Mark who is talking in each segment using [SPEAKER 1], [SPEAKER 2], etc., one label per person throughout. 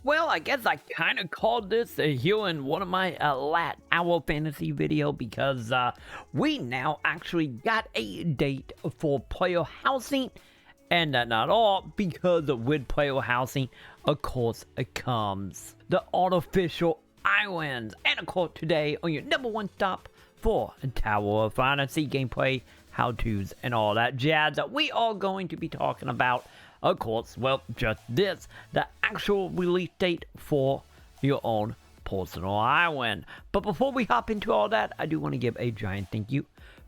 [SPEAKER 1] Well, I guess I kind of called this here in one of my Lat Owl Fantasy video because we now actually got a date for player housing. And not all, because with player housing, of course, comes the Artificial Islands. And of course, today on your #1 stop for Tower of Fantasy gameplay, how-tos, and all that jazz, we are going to be talking about, of course, well, just this, the actual release date for your own personal island. But before we hop into all that, I do want to give a giant thank you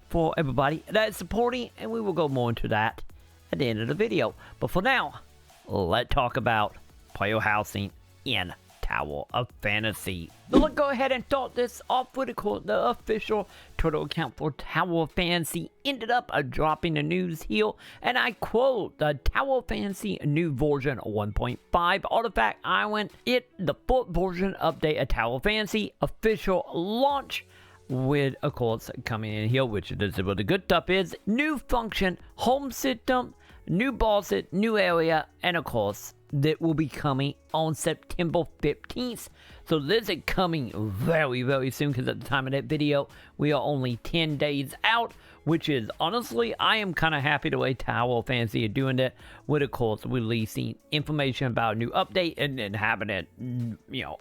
[SPEAKER 1] for everybody that is supporting, and we will go more into that at the end of the video. But for now, let's talk about player housing in Tower of Fantasy. So let's go ahead and start this off with the official Twitter account for Tower of Fantasy ended up dropping the news here, and I quote, the Tower of Fantasy new version 1.5 Artifact Island, the 4th version update of Tower of Fantasy official launch, with, of course, coming in here, which is what the good stuff is, new function, home system, new bosses, new area, and of course, that will be coming on September 15th. So this is coming very, very soon, because at the time of that video, we are only 10 days out, which is, honestly, I am kind of happy the way Tower of Fantasy are doing it, with, of course, releasing information about a new update and then having it,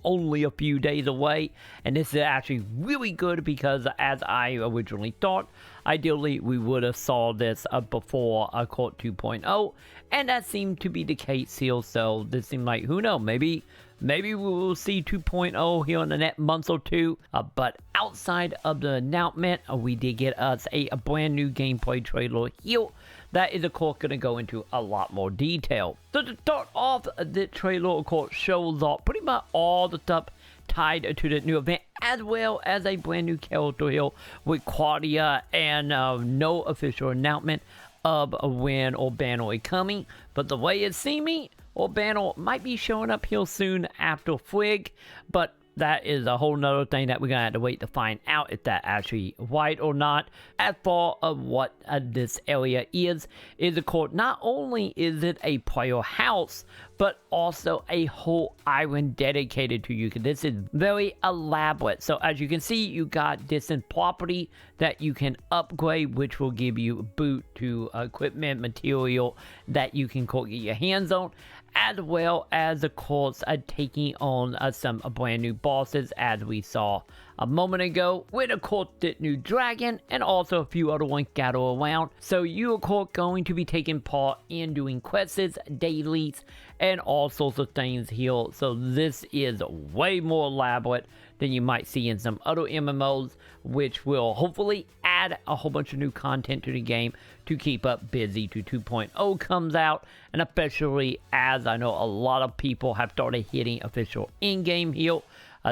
[SPEAKER 1] only a few days away. And this is actually really good because, as I originally thought, ideally, we would have saw this before Court 2.0, and that seemed to be the case here. So this seemed like, who knows, maybe we will see 2.0 here in the next month or two. But outside of the announcement, we did get us a brand new gameplay trailer here that is, of course, going to go into a lot more detail. So to start off, the trailer, of course, shows off pretty much all the stuff tied to the new event, as well as a brand new character here with Claudia, and no official announcement of when Urbano is coming. But the way it's seeming, Urbano might be showing up here soon after Frig, but that is a whole nother thing that we're gonna have to wait to find out if that actually right or not. As far as what this area is of course, not only is it a player house, but also a whole island dedicated to you, because this is very elaborate. So as you can see, you got distant property that you can upgrade, which will give you boot to equipment material that you can get your hands on, as well as, of course, taking on some brand new bosses, as we saw a moment ago, with, of course, the new dragon, and also a few other ones gather around. So you, of course, going to be taking part in doing quests, dailies, and all sorts of things here. So this is way more elaborate than you might see in some other MMOs, which will hopefully add a whole bunch of new content to the game to keep up busy to 2.0 comes out, and especially as I know a lot of people have started hitting official in-game here.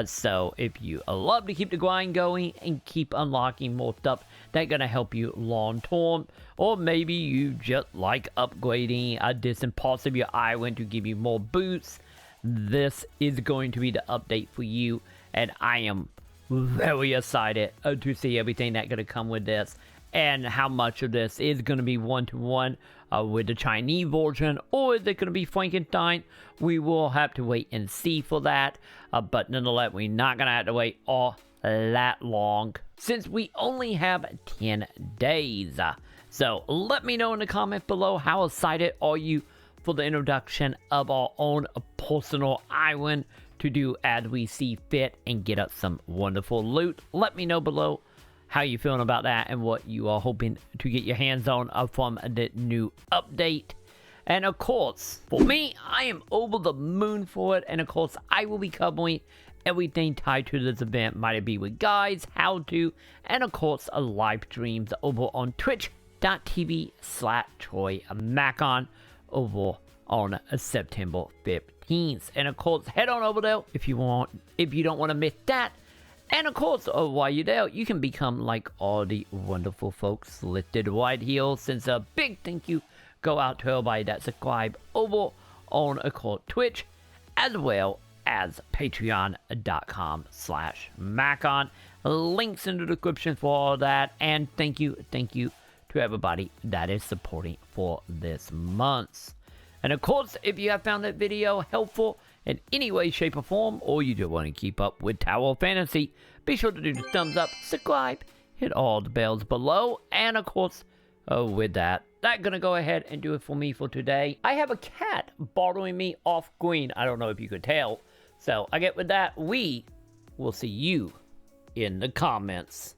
[SPEAKER 1] So if you love to keep the grind going and keep unlocking more stuff, that's going to help you long term. Or maybe you just like upgrading a distant parts of your island to give you more boosts, this is going to be the update for you. And I am very excited to see everything that's going to come with this, and how much of this is going to be one-to-one with the Chinese version, or is it going to be Frankenstein? We will have to wait and see for that. But nonetheless, we're not going to have to wait all that long, since we only have 10 days. So let me know in the comments below, how excited are you for the introduction of our own personal island to do as we see fit and get us some wonderful loot. Let me know below how you feeling about that and what you are hoping to get your hands on from the new update. And of course, for me, I am over the moon for it, and of course, I will be covering everything tied to this event, might it be with guides, how to, and of course, live streams over on twitch.tv/TroyMacon over on September 15th. And of course, head on over there if you want, if you don't want to miss that. And of course, while you're there, you can become like all the wonderful folks listed right here. Since a big thank you go out to everybody that subscribe over on, of course, Twitch, as well as patreon.com/Macon. Links in the description for all that. And thank you to everybody that is supporting for this month. And of course, if you have found that video helpful in any way, shape, or form, or you just want to keep up with Tower of Fantasy, be sure to do the thumbs up, subscribe, hit all the bells below, and of course, with that gonna go ahead and do it for me for today. I have a cat bothering me off screen. I don't know if you could tell. So I get with that, we will see you in the comments.